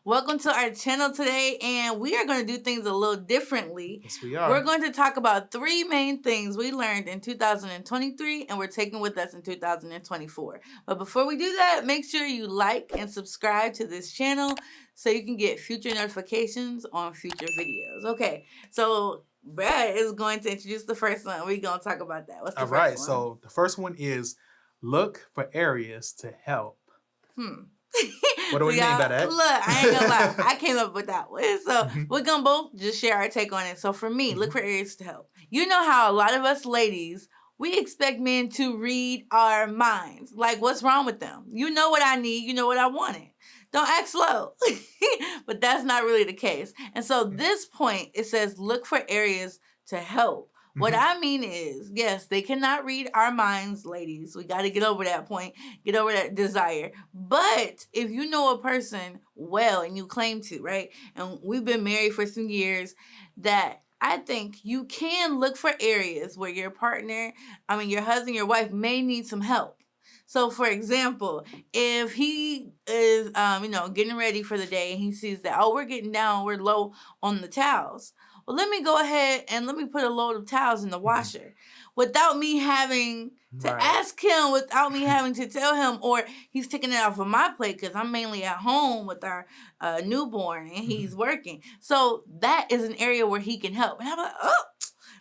Welcome to our channel today, and we are going to do things a little differently. Yes, we are. We're going to talk about 3 main things we learned in 2023 and we're taking with us in 2024. But before we do that, make sure you like and subscribe to this channel so you can get future notifications on future videos. Okay, so Brad is going to introduce the first one. We're going to talk about that. What's the All first right, one? so the first one is look for areas to help. What do we mean by that? Look, I ain't gonna lie. I came up with that one. So we're gonna both just share our take on it. So for me, look for areas to help. You know how a lot of us ladies, we expect men to read our minds. Like, what's wrong with them? You know what I need. You know what I wanted. Don't act slow. But that's not really the case. And so this point, it says look for areas to help. What I mean is, yes, they cannot read our minds, ladies. We got to get over that point, get over that desire. But if you know a person well and you claim to, right? And we've been married for some years, that I think you can look for areas where your partner, your husband, your wife may need some help. So, for example, if he is, getting ready for the day and he sees that, oh, we're getting down, we're low on the towels. Well, let me go ahead and let me put a load of towels in the washer without me having to ask him, without me having to tell him, or he's taking it off of my plate because I'm mainly at home with our newborn and he's working. So that is an area where he can help. And I'm like, oh.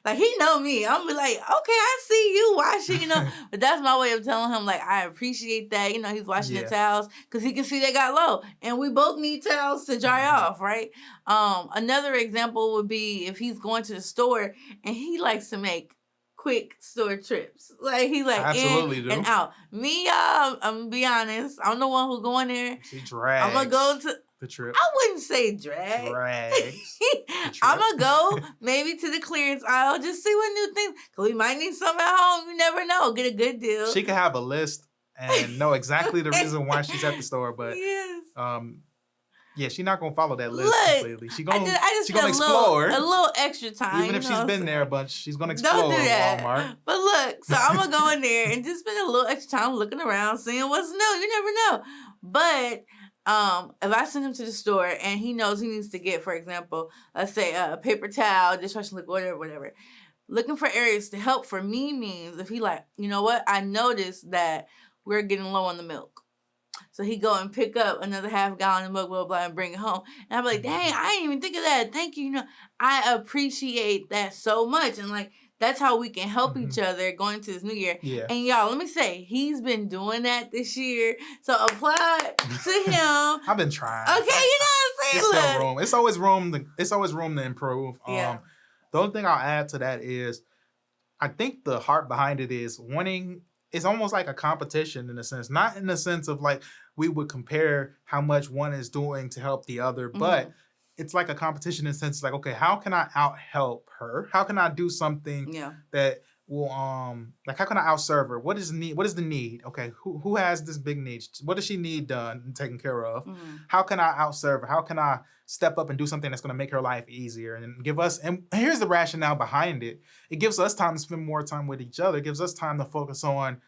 Like, he know me. I'm be like, okay, I see you washing, But that's my way of telling him, like, I appreciate that. He's washing the towels because he can see they got low. And we both need towels to dry off, right? Another example would be if he's going to the store and he likes to make quick store trips. Like, he like Absolutely in and out. Me, I'm going to be honest. I'm the one who go in there. She drags. I'm going to go to... The trip. I wouldn't say drag. Drags. I'm going to go maybe to the clearance aisle, just see what new things, because we might need some at home. You never know. Get a good deal. She could have a list and know exactly the reason why she's at the store, but she's not going to follow that list completely. She's going to explore. A little extra time. Even if she's been there a bunch, she's going to explore Walmart. But look, so I'm going to go in there and just spend a little extra time looking around, seeing what's new. You never know. But... if I send him to the store and he knows he needs to get, for example, let's say a paper towel, dishwashing liquid, whatever, looking for areas to help for me means if he like, you know what, I noticed that we're getting low on the milk. So he go and pick up another half gallon of milk, blah, blah, and bring it home. And I'm like, dang, I didn't even think of that. Thank you. I appreciate that so much. And like, that's how we can help each other going into this new year. Yeah. And y'all, let me say, he's been doing that this year. So applaud to him. I've been trying. Okay, you know what I'm saying? It's still room. It's always room to improve. Yeah. The only thing I'll add to that is I think the heart behind it is wanting, it's almost like a competition in a sense. Not in the sense of like we would compare how much one is doing to help the other, but it's like a competition in the sense like, okay, how can I out-help her? How can I do something that will, like, how can I out-serve her? What is the need? What is the need? Okay, who has this big need? What does she need done and taken care of? How can I out-serve her? How can I step up and do something that's going to make her life easier and give us, and here's the rationale behind it. It gives us time to spend more time with each other. It gives us time to focus on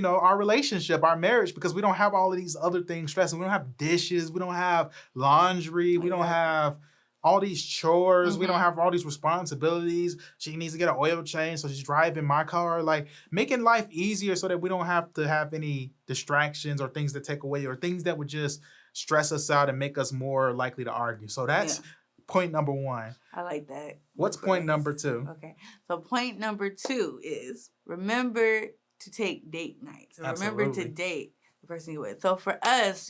our relationship, our marriage, because we don't have all of these other things stressing. We don't have dishes. We don't have laundry. We don't have all these chores. We don't have all these responsibilities. She needs to get an oil change, so she's driving my car. Like, making life easier so that we don't have to have any distractions or things that take away or things that would just stress us out and make us more likely to argue. So that's point number 1. I like that. What's point number 2? Okay. So point number 2 is remember to take date nights. So remember to date the person you're with. So for us,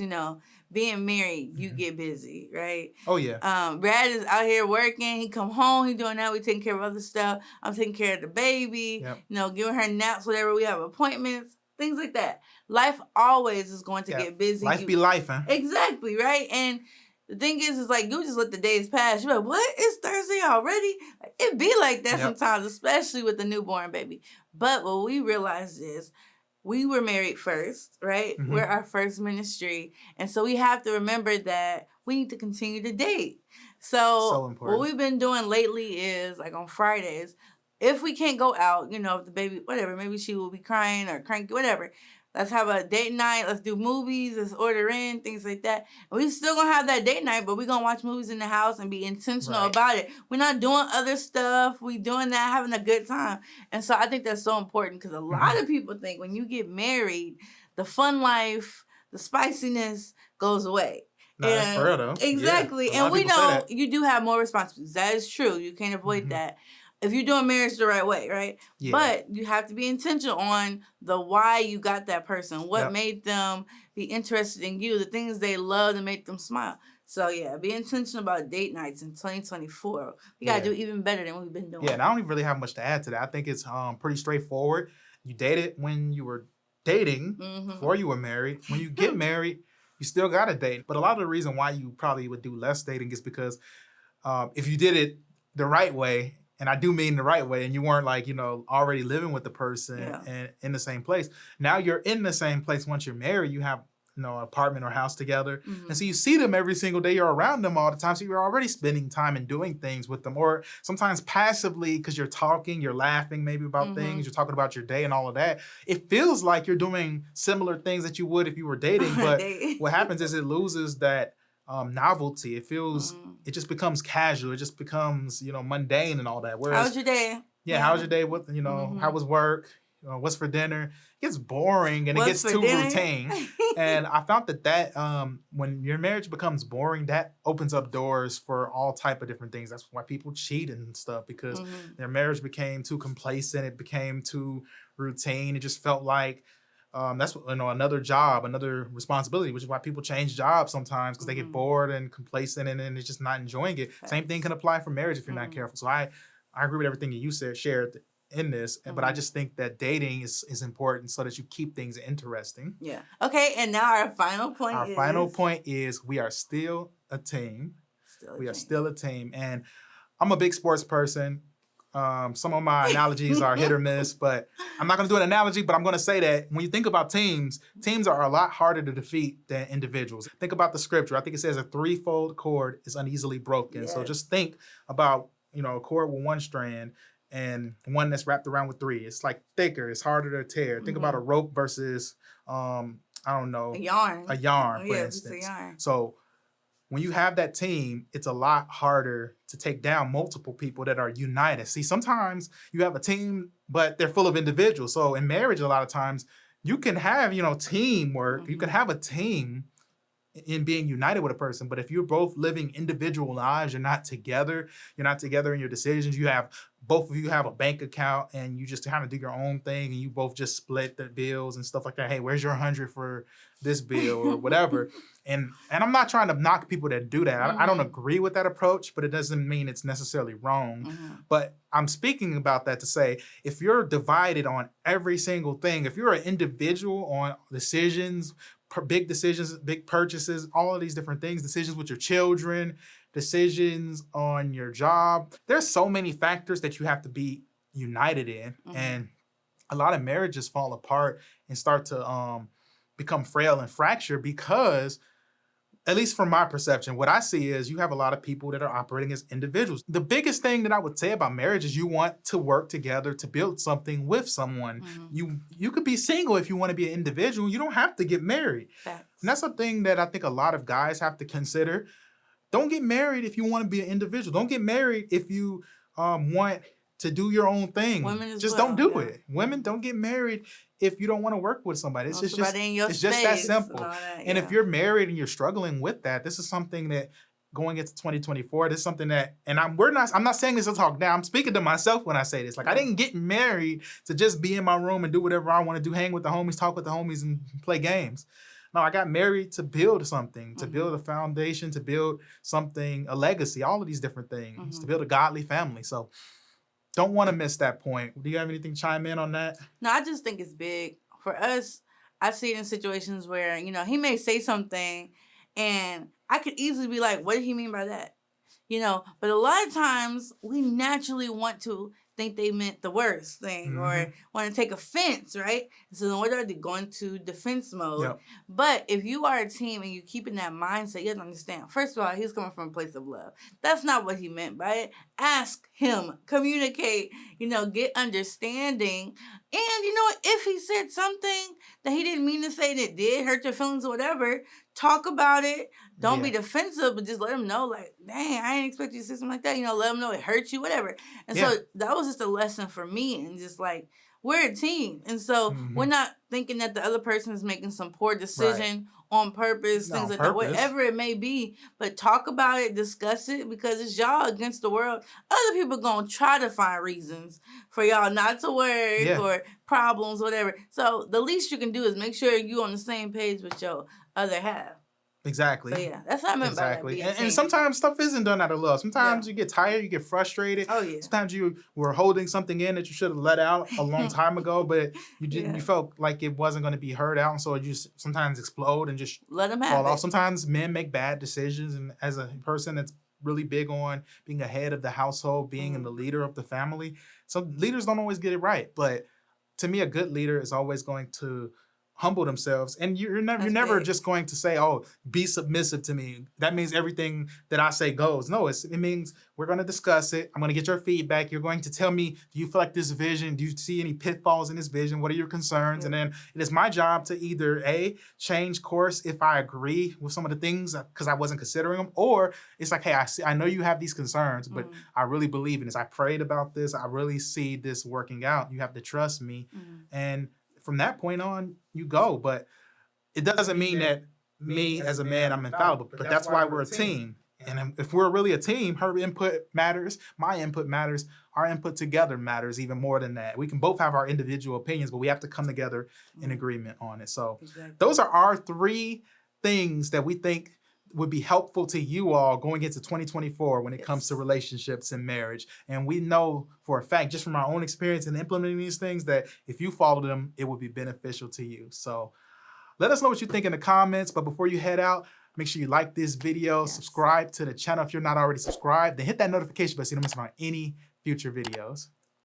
being married, you get busy, right? Oh, yeah. Brad is out here working. He come home. He doing that. We taking care of other stuff. I'm taking care of the baby. Yep. Giving her naps, whatever. We have appointments, things like that. Life always is going to get busy. Life be life, huh? Exactly, right? And the thing is like, you just let the days pass. You're like, what? It's Thursday already? Like, it be like that sometimes, especially with the newborn baby. But what we realized is we were married first, right? We're our first ministry. And so we have to remember that we need to continue to date. So important. What we've been doing lately is, like, on Fridays, if we can't go out, if the baby, whatever, maybe she will be crying or cranky, whatever, Let's have a date night. Let's do movies. Let's order in, things like that. And we still gonna have that date night, but we gonna watch movies in the house and be intentional about it. We're not doing other stuff. We doing that, having a good time. And so I think that's so important because a lot of people think when you get married, the fun life, the spiciness goes away. No, that's for real though. Exactly. Yeah, and we know you do have more responsibilities. That is true. You can't avoid that. If you're doing marriage the right way, right? Yeah. But you have to be intentional on the why you got that person, what made them be interested in you, the things they love to make them smile. So, yeah, be intentional about date nights in 2024. We got to do even better than we've been doing. Yeah, and I don't even really have much to add to that. I think it's pretty straightforward. You dated when you were dating before you were married. When you get married, you still got to date. But a lot of the reason why you probably would do less dating is because if you did it the right way, and I do mean the right way, and you weren't like, already living with the person and in the same place. Now you're in the same place once you're married. You have, an apartment or house together. And so you see them every single day. You're around them all the time. So you're already spending time and doing things with them. Or sometimes passively, because you're talking, you're laughing maybe about things. You're talking about your day and all of that. It feels like you're doing similar things that you would if you were dating. But what happens is it loses that novelty. It feels, it just becomes casual. It just becomes, mundane and all that. Whereas, how was your day? Yeah, how was your day? What, how was work? What's for dinner? It gets boring and it gets too routine. And I found that when your marriage becomes boring, that opens up doors for all type of different things. That's why people cheat and stuff, because their marriage became too complacent. It became too routine. It just felt like that's another job, another responsibility, which is why people change jobs sometimes, because they get bored and complacent and then they're just not enjoying it. Same thing can apply for marriage if you're not careful. So I agree with everything that you shared in this, but I just think that dating is important so that you keep things interesting. Yeah. Okay, and now our final point Our final point is we are still a team. We are still a team. And I'm a big sports person. Some of my analogies are hit or miss, but I'm not going to do an analogy, but I'm going to say that when you think about teams are a lot harder to defeat than individuals. Think about the scripture. I think it says a threefold cord is uneasily broken. Yes. So just think about, a cord with one strand and one that's wrapped around with three. It's like thicker. It's harder to tear. Think about a rope versus, I don't know. A yarn. A yarn, for instance. It's a yarn. So when you have that team, it's a lot harder to take down multiple people that are united. See, sometimes you have a team, but they're full of individuals. So in marriage, a lot of times you can have, teamwork. You can have a team in being united with a person. But if you're both living individual lives, you're not together in your decisions. Both of you have a bank account and you just kind of do your own thing and you both just split the bills and stuff like that. Hey, where's your 100 for this bill or whatever? And I'm not trying to knock people that do that. I don't agree with that approach, but it doesn't mean it's necessarily wrong. But I'm speaking about that to say, if you're divided on every single thing, if you're an individual on decisions, big decisions, big purchases, all of these different things, decisions with your children, decisions on your job. There's so many factors that you have to be united in. And a lot of marriages fall apart and start to become frail and fracture because, at least from my perception, what I see is you have a lot of people that are operating as individuals. The biggest thing that I would say about marriage is you want to work together to build something with someone. You could be single if you want to be an individual. You don't have to get married. And that's something that I think a lot of guys have to consider. Don't get married if you want to be an individual. Don't get married if you want to do your own thing. Just don't do it. Women, don't get married if you don't want to work with somebody. It's just that simple. And if you're married and you're struggling with that, this is something that going into 2024, this is something that, and I'm not saying this to talk down. I'm speaking to myself when I say this. Like, I didn't get married to just be in my room and do whatever I want to do, hang with the homies, talk with the homies, and play games. No, I got married to build something, to build a foundation, to build something, a legacy, all of these different things, to build a godly family. So don't want to miss that point. Do you have anything to chime in on that? No, I just think it's big. For us, I see it in situations where, he may say something and I could easily be like, what did he mean by that? But a lot of times we naturally want to think they meant the worst thing or want to take offense, right? So then what are they going to defense mode? Yep. But if you are a team and you keep in that mindset, you have to understand. First of all, he's coming from a place of love. That's not what he meant by it. Ask him, communicate, get understanding. And if he said something that he didn't mean to say that did hurt your feelings or whatever, talk about it. Don't be defensive, but just let him know, like, dang, I didn't expect you to say something like that. Let him know it hurt you, whatever. And so that was just a lesson for me. And just like, we're a team. And so we're not thinking that the other person is making some poor decision on purpose, things like that, whatever it may be. But talk about it, discuss it, because it's y'all against the world. Other people going to try to find reasons for y'all not to work or problems, whatever. So the least you can do is make sure you on the same page with your other half. Exactly. So yeah, that's what I meant by that. And sometimes stuff isn't done out of love. Sometimes you get tired, you get frustrated. Oh yeah. Sometimes you were holding something in that you should have let out a long time ago, but you felt like it wasn't going to be heard out, and so it just sometimes explode and just let them fall have off. Sometimes men make bad decisions, and as a person that's really big on being the head of the household, being the leader of the family, some leaders don't always get it right. But to me, a good leader is always going to humble themselves, and you're never just going to say, "Oh, be submissive to me." That means everything that I say goes. No, it means we're going to discuss it. I'm going to get your feedback. You're going to tell me, do you feel like this vision? Do you see any pitfalls in this vision? What are your concerns? And then it is my job to either change course if I agree with some of the things because I wasn't considering them, or it's like, hey, I know you have these concerns, but I really believe in this. I prayed about this. I really see this working out. You have to trust me, and from that point on, you go. But it doesn't mean that me as a man, I'm infallible. But that's why we're a team. And if we're really a team, her input matters, my input matters, our input together matters even more than that. We can both have our individual opinions, but we have to come together in agreement on it. So those are our 3 things that we think would be helpful to you all going into 2024 when it comes to relationships and marriage. And we know for a fact, just from our own experience in implementing these things, that if you follow them, it would be beneficial to you. So let us know what you think in the comments. But before you head out, make sure you like this video, subscribe to the channel if you're not already subscribed, then hit that notification bell so you don't miss out on any future videos.